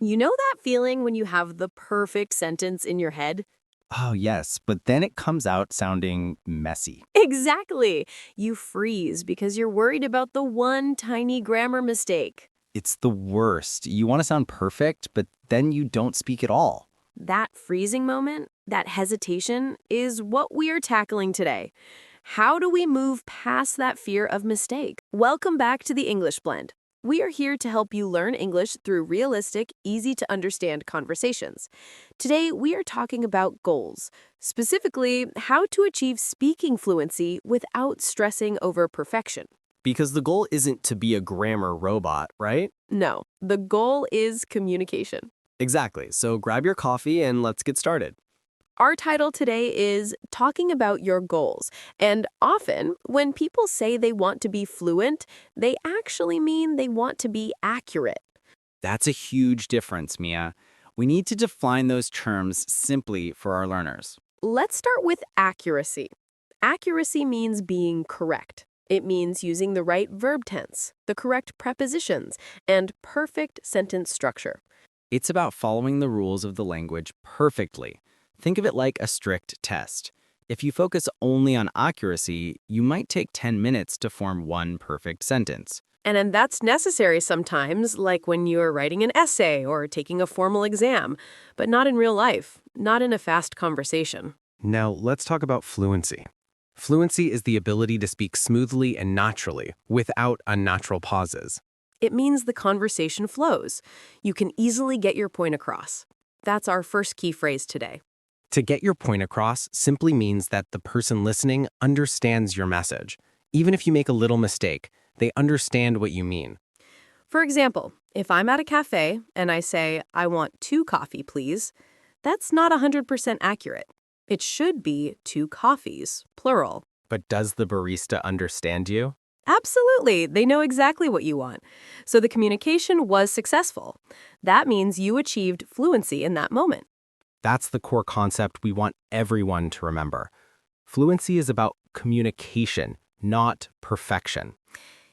You know that feeling when you have the perfect sentence in your head? Oh, yes, but then it comes out sounding messy. Exactly. You freeze because you're worried about the one tiny grammar mistake. It's the worst. You want to sound perfect, but then you don't speak at all. That freezing moment, that hesitation, is what we are tackling today. How do we move past that fear of mistake? Welcome back to the English Blend. We are here to help you learn English through realistic, easy to understand conversations. Today, we are talking about goals, specifically how to achieve speaking fluency without stressing over perfection. Because the goal isn't to be a grammar robot, right? No, the goal is communication. Exactly. So grab your coffee and let's get started. Our title today is Talking About Your Goals. And often, when people say they want to be fluent, they actually mean they want to be accurate. That's a huge difference, Mia. We need to define those terms simply for our learners. Let's start with accuracy. Accuracy means being correct. It means using the right verb tense, the correct prepositions, and perfect sentence structure. It's about following the rules of the language perfectly. Think of it like a strict test. If you focus only on accuracy, you might take 10 minutes to form one perfect sentence. And that's necessary sometimes, like when you're writing an essay or taking a formal exam, but not in real life, not in a fast conversation. Now, let's talk about fluency. Fluency is the ability to speak smoothly and naturally, without unnatural pauses. It means the conversation flows. You can easily get your point across. That's our first key phrase today. To get your point across simply means that the person listening understands your message. Even if you make a little mistake, they understand what you mean. For example, if I'm at a cafe and I say, I want 2 coffee, please, that's not 100% accurate. It should be 2 coffees, plural. But does the barista understand you? Absolutely, they know exactly what you want. So the communication was successful. That means you achieved fluency in that moment. That's the core concept we want everyone to remember. Fluency is about communication, not perfection.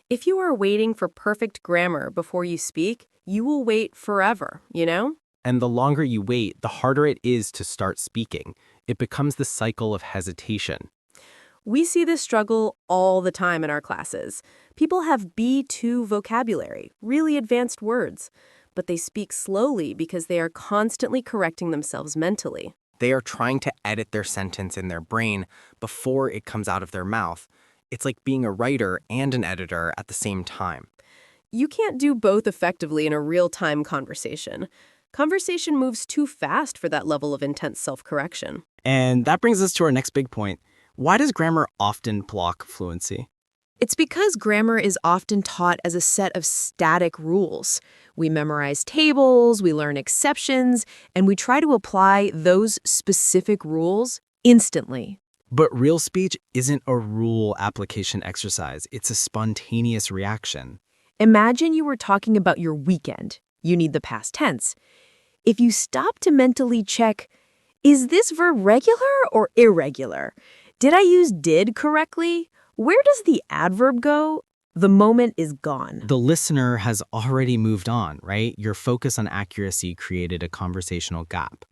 If you are waiting for perfect grammar before you speak, you will wait forever, you know? And the longer you wait, the harder it is to start speaking. It becomes the cycle of hesitation. We see this struggle all the time in our classes. People have B2 vocabulary, really advanced words, but they speak slowly because they are constantly correcting themselves mentally. They are trying to edit their sentence in their brain before it comes out of their mouth. It's like being a writer and an editor at the same time. You can't do both effectively in a real-time conversation. Conversation moves too fast for that level of intense self-correction. And that brings us to our next big point. Why does grammar often block fluency? It's because grammar is often taught as a set of static rules. We memorize tables, we learn exceptions, and we try to apply those specific rules instantly. But real speech isn't a rule application exercise. It's a spontaneous reaction. Imagine you were talking about your weekend. You need the past tense. If you stop to mentally check, is this verb regular or irregular? Did I use did correctly? Where does the adverb go? The moment is gone. The listener has already moved on, right? Your focus on accuracy created a conversational gap.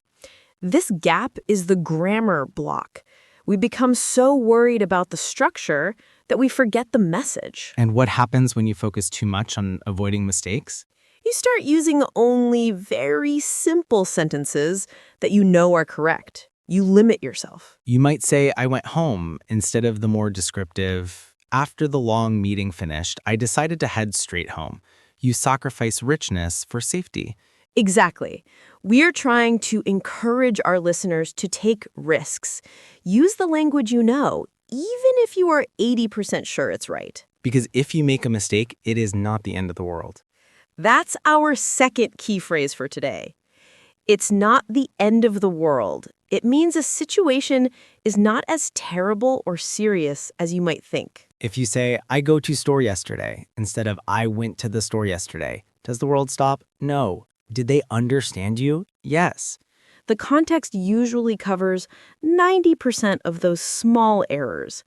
This gap is the grammar block. We become so worried about the structure that we forget the message. And what happens when you focus too much on avoiding mistakes? You start using only very simple sentences that you know are correct. You limit yourself. You might say, I went home, instead of the more descriptive, after the long meeting finished, I decided to head straight home. You sacrifice richness for safety. Exactly. We are trying to encourage our listeners to take risks. Use the language you know, even if you are 80% sure it's right. Because if you make a mistake, it is not the end of the world. That's our second key phrase for today. It's not the end of the world. It means a situation is not as terrible or serious as you might think. If you say, I go to store yesterday, instead of I went to the store yesterday, does the world stop? No. Did they understand you? Yes. The context usually covers 90% of those small errors.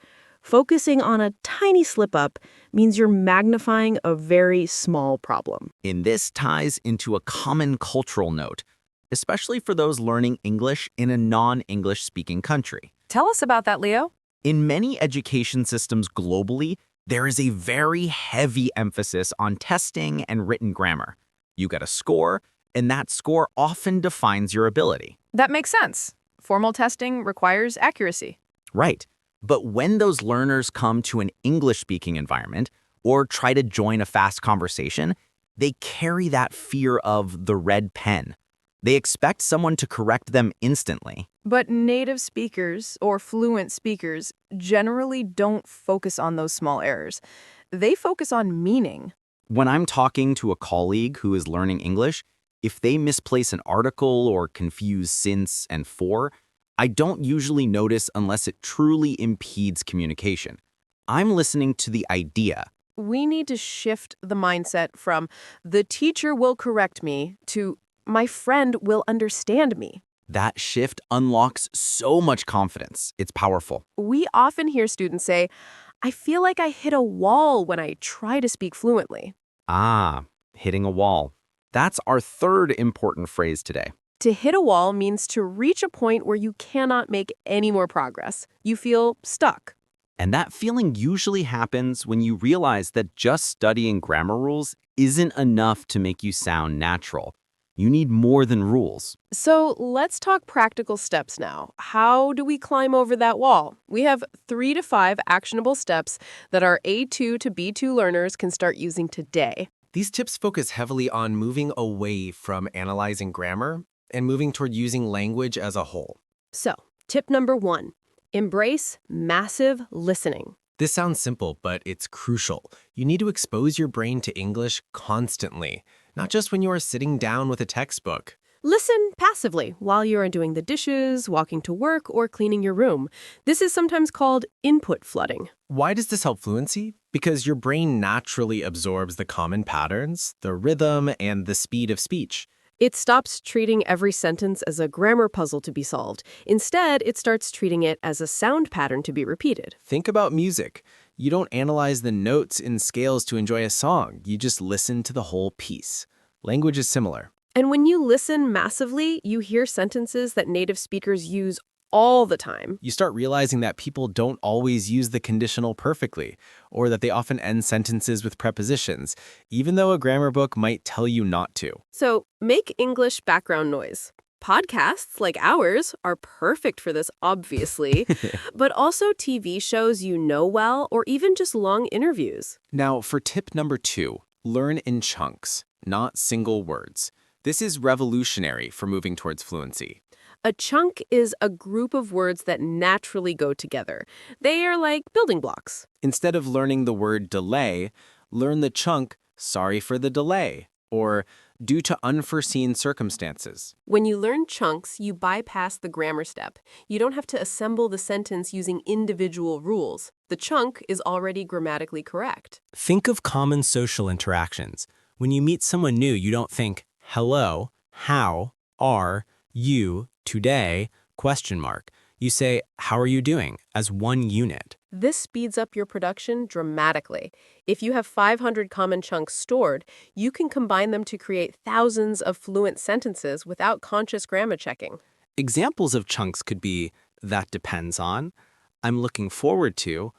Focusing on a tiny slip-up means you're magnifying a very small problem. And this ties into a common cultural note, especially for those learning English in a non-English speaking country. Tell us about that, Leo. In many education systems globally, there is a very heavy emphasis on testing and written grammar. You get a score, and that score often defines your ability. That makes sense. Formal testing requires accuracy. Right. But when those learners come to an English-speaking environment or try to join a fast conversation, they carry that fear of the red pen. They expect someone to correct them instantly. But native speakers or fluent speakers generally don't focus on those small errors. They focus on meaning. When I'm talking to a colleague who is learning English, if they misplace an article or confuse since and for, I don't usually notice unless it truly impedes communication. I'm listening to the idea. We need to shift the mindset from the teacher will correct me to my friend will understand me. That shift unlocks so much confidence. It's powerful. We often hear students say, I feel like I hit a wall when I try to speak fluently. Ah, hitting a wall. That's our third important phrase today. To hit a wall means to reach a point where you cannot make any more progress. You feel stuck. And that feeling usually happens when you realize that just studying grammar rules isn't enough to make you sound natural. You need more than rules. So let's talk practical steps now. How do we climb over that wall? We have 3 to 5 actionable steps that our A2 to B2 learners can start using today. These tips focus heavily on moving away from analyzing grammar and moving toward using language as a whole. So, tip number 1, embrace massive listening. This sounds simple, but it's crucial. You need to expose your brain to English constantly, not just when you are sitting down with a textbook. Listen passively while you are doing the dishes, walking to work, or cleaning your room. This is sometimes called input flooding. Why does this help fluency? Because your brain naturally absorbs the common patterns, the rhythm, and the speed of speech. It stops treating every sentence as a grammar puzzle to be solved. Instead, it starts treating it as a sound pattern to be repeated. Think about music. You don't analyze the notes and scales to enjoy a song. You just listen to the whole piece. Language is similar. And when you listen massively, you hear sentences that native speakers use all the time. You start realizing that people don't always use the conditional perfectly, or that they often end sentences with prepositions, even though a grammar book might tell you not to. So make English background noise. Podcasts like ours are perfect for this, obviously, but also TV shows you know well, or even just long interviews. Now, for tip number 2, learn in chunks, not single words. This is revolutionary for moving towards fluency. A chunk is a group of words that naturally go together. They are like building blocks. Instead of learning the word delay, learn the chunk, sorry for the delay, or due to unforeseen circumstances. When you learn chunks, you bypass the grammar step. You don't have to assemble the sentence using individual rules. The chunk is already grammatically correct. Think of common social interactions. When you meet someone new, you don't think, hello, how, are, you, today, ? You say, how are you doing, as one unit. This speeds up your production dramatically. If you have 500 common chunks stored, you can combine them to create thousands of fluent sentences without conscious grammar checking. Examples of chunks could be, that depends on, I'm looking forward to,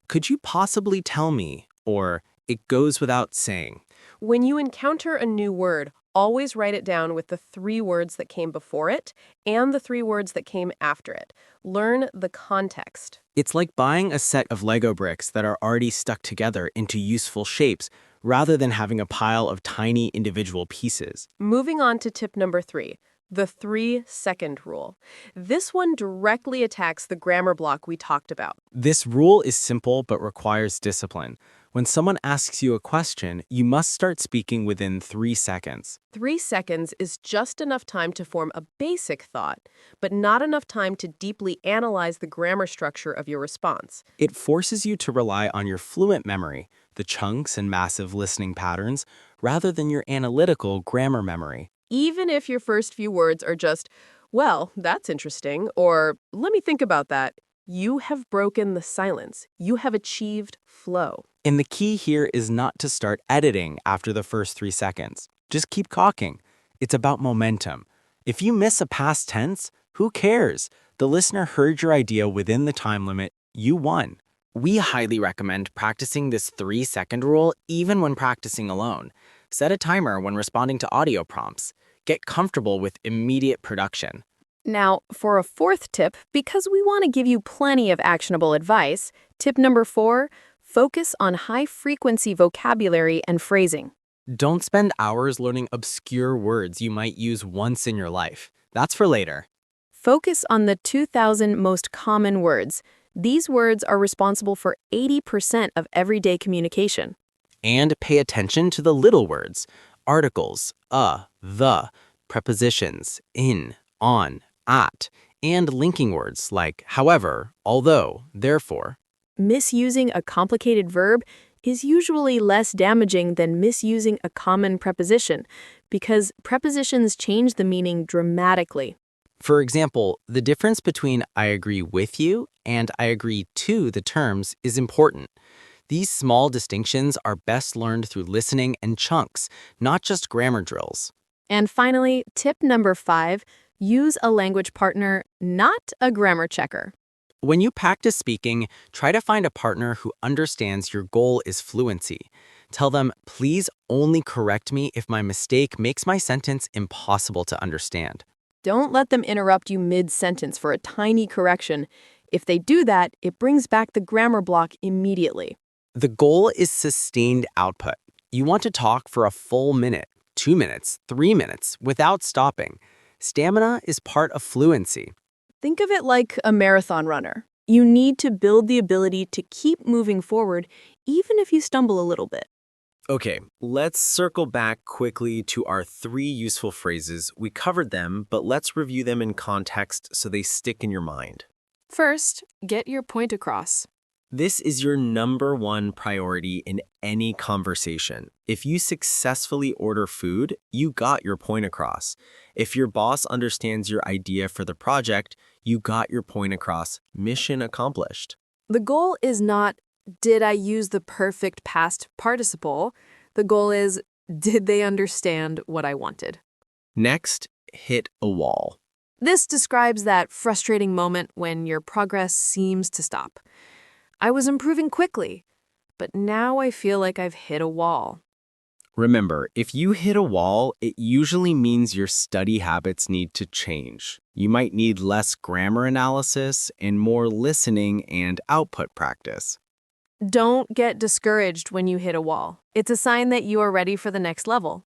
could you possibly tell me, or it goes without saying. When you encounter a new word, always write it down with the 3 words that came before it and the 3 words that came after it. Learn the context. It's like buying a set of Lego bricks that are already stuck together into useful shapes, rather than having a pile of tiny individual pieces. Moving on to tip number 3, the 3-second rule. This one directly attacks the grammar block we talked about. This rule is simple but requires discipline. When someone asks you a question, you must start speaking within 3 seconds. 3 seconds is just enough time to form a basic thought, but not enough time to deeply analyze the grammar structure of your response. It forces you to rely on your fluent memory, the chunks and massive listening patterns, rather than your analytical grammar memory. Even if your first few words are just, well, that's interesting, or let me think about that, You have broken the silence. You have achieved flow. And the key here is not to start editing after the first 3 seconds. Just keep talking. It's about momentum. If you miss a past tense, who cares? The listener heard your idea within the time limit. You won. We highly recommend practicing this 3-second rule even when practicing alone. Set a timer when responding to audio prompts. Get comfortable with immediate production. Now, for a fourth tip, because we want to give you plenty of actionable advice, tip number 4, focus on high-frequency vocabulary and phrasing. Don't spend hours learning obscure words you might use once in your life. That's for later. Focus on the 2,000 most common words. These words are responsible for 80% of everyday communication. And pay attention to the little words, articles, the, prepositions, in, on, at, and linking words like however, although, therefore. Misusing a complicated verb is usually less damaging than misusing a common preposition because prepositions change the meaning dramatically. For example, the difference between I agree with you and I agree to the terms is important. These small distinctions are best learned through listening and chunks, not just grammar drills. And finally, tip number 5, use a language partner, not a grammar checker. When you practice speaking, try to find a partner who understands your goal is fluency. Tell them, please only correct me if my mistake makes my sentence impossible to understand. Don't let them interrupt you mid-sentence for a tiny correction. If they do that, it brings back the grammar block immediately. The goal is sustained output. You want to talk for a full minute, 2 minutes, 3 minutes without stopping. Stamina is part of fluency. Think of it like a marathon runner. You need to build the ability to keep moving forward even if you stumble a little bit. Okay, let's circle back quickly to our 3 useful phrases. We covered them, but let's review them in context so they stick in your mind. First, get your point across. This is your number 1 priority in any conversation. If you successfully order food, you got your point across. If your boss understands your idea for the project, you got your point across. Mission accomplished. The goal is not, did I use the perfect past participle? The goal is, did they understand what I wanted? Next, hit a wall. This describes that frustrating moment when your progress seems to stop. I was improving quickly, but now I feel like I've hit a wall. Remember, if you hit a wall, it usually means your study habits need to change. You might need less grammar analysis and more listening and output practice. Don't get discouraged when you hit a wall. It's a sign that you are ready for the next level.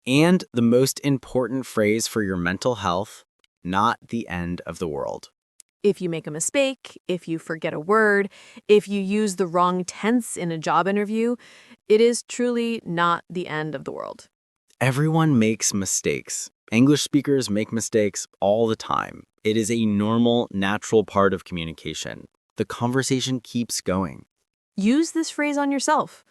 And the most important phrase for your mental health, not the end of the world. If you make a mistake, if you forget a word, if you use the wrong tense in a job interview, it is truly not the end of the world. Everyone makes mistakes. English speakers make mistakes all the time. It is a normal, natural part of communication. The conversation keeps going. Use this phrase on yourself.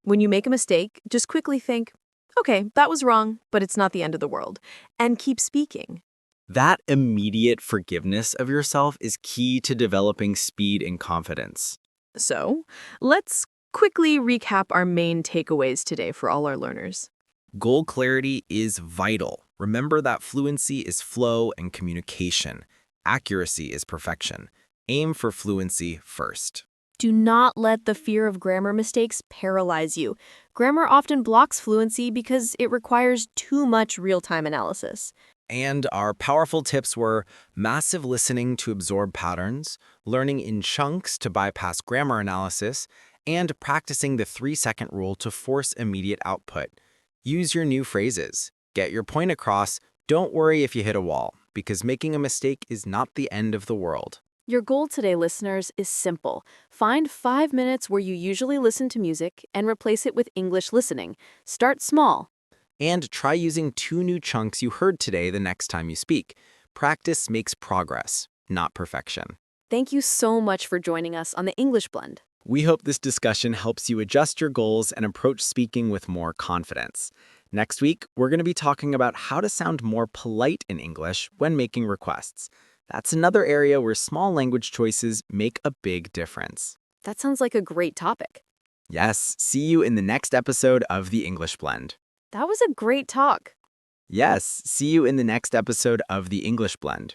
When you make a mistake, just quickly think, okay, that was wrong, but it's not the end of the world, and keep speaking. That immediate forgiveness of yourself is key to developing speed and confidence. So, let's quickly recap our main takeaways today for all our learners. Goal clarity is vital. Remember that fluency is flow and communication. Accuracy is perfection. Aim for fluency first. Do not let the fear of grammar mistakes paralyze you. Grammar often blocks fluency because it requires too much real-time analysis. And our powerful tips were massive listening to absorb patterns, learning in chunks to bypass grammar analysis, and practicing the 3-second rule to force immediate output. Use your new phrases. Get your point across. Don't worry if you hit a wall, because making a mistake is not the end of the world. Your goal today, listeners, is simple. Find 5 minutes where you usually listen to music and replace it with English listening. Start small. And try using 2 new chunks you heard today the next time you speak. Practice makes progress, not perfection. Thank you so much for joining us on the English Blend. We hope this discussion helps you adjust your goals and approach speaking with more confidence. Next week, we're going to be talking about how to sound more polite in English when making requests. That's another area where small language choices make a big difference. That sounds like a great topic. Yes, see you in the next episode of The English Blend. That was a great talk. Yes, see you in the next episode of The English Blend.